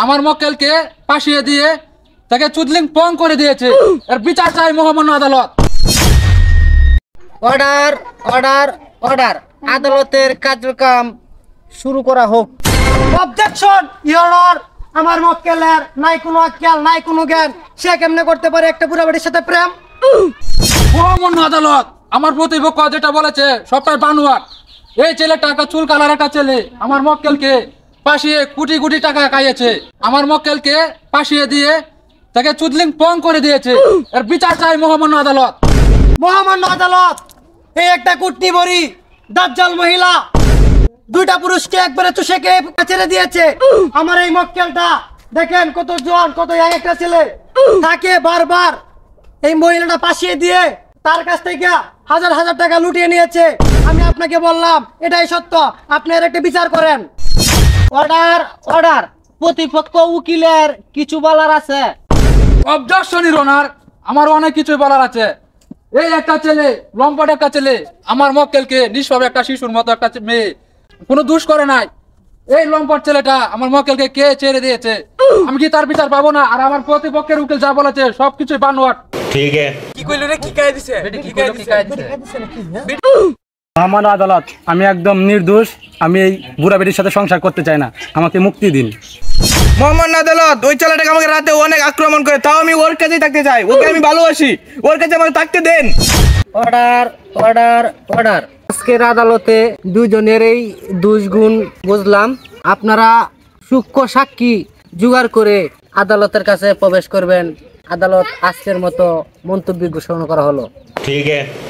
আমার মক্কেলকে ফাঁসিয়ে দিয়ে তাকে চুদলিং পং করে দিয়েছে। এর বিচার চাই মহামান্য আদালত। অর্ডার অর্ডার অর্ডার, আদালতের কার্যক্রম শুরু করা হোক। অবজেকশন ইওর অনার, আমার মক্কেলের নাই কোনো আক্কেল নাই কোনো জ্ঞান, সে কেমনে করতে পারে একটা বুড়া বেটির সাথে প্রেম? মহামান্য আদালত, আমার প্রতিপক্ষ যেটা বলেছে সবটাই বানোয়াট। এই ছেলেটা একটা চুল কালার একটা ছেলে আমার মক্কেলকে ফাঁসিয়ে কোটি কোটি টাকা খাইয়েছে। আমার মক্কেলকে ফাঁসিয়ে দিয়ে তাকে চুদলিং পং করে দিয়েছে। এর বিচার চাই মহামান্য আদালত। মহামান্য আদালত, এই একটা কুটনি বড়ি দাজ্জাল মহিলা দুইটা পুরুষকে একবারে চুষেকে ছেড়ে দিয়েছে। আমার এই মক্কেলটা দেখেন কত জন, কত একটা ছেলে তাকে বারবার এই মহিলাটা ফাঁসিয়ে দিয়ে তার কাছ থেকে হাজার হাজার টাকা লুটিয়ে নিয়েছে। আমি আপনাকে বললাম এটাই সত্য, আপনি এর একটা বিচার করেন। অর্ডার অর্ডার, প্রতিপক্ষ উকিলের কিছু বলার আছে? অবজেকশন ইওর অনার, আমার অনেক কিছু বলার আছে। এই একটা ছেলে, লম্পট একটা ছেলে আমার মক্কেলকে নিষ্পাপ একটা শিশুর মতো একটা মেয়ে কোনো দোষ করে নাই। এই লম্পট ছেলেটা আমার মক্কেলকে কে ছেড়ে দিয়েছে? আমি কি তার বিচার পাবো না? আর আমার প্রতিপক্ষের উকিল যা বলেছে সবকিছু বানোয়াট। ঠিক আছে। কি কইলো রে? কি কাই দিছে? কি কইলো? কি কাই দিছে? মহামান্য আদালত, আমি একদম নির্দোষ। আমি এই বুড়া বেটির সাথে সংসার করতে চাই না, আমাকে মুক্তি দিন। মহামান্য আদালত, ওই ছেলেটাকে আমাকে রাতে অনেক আক্রমণ করে, তাও আমি ওর কাছেই থাকতে চাই। ওকে আমি ভালোবাসি, ওর কাছে আমাকে থাকতে দেন। অর্ডার অর্ডার অর্ডার, আজকের আদালতে দুজনেরই দুষ্গুণ বুঝলাম। আপনারা সূক্ষ্ম সাক্ষী জোগাড় করে আদালতের কাছে প্রবেশ করবেন। আদালত আজকের মতো মন্তব্য ঘোষণা করা হলো। ঠিক আছে।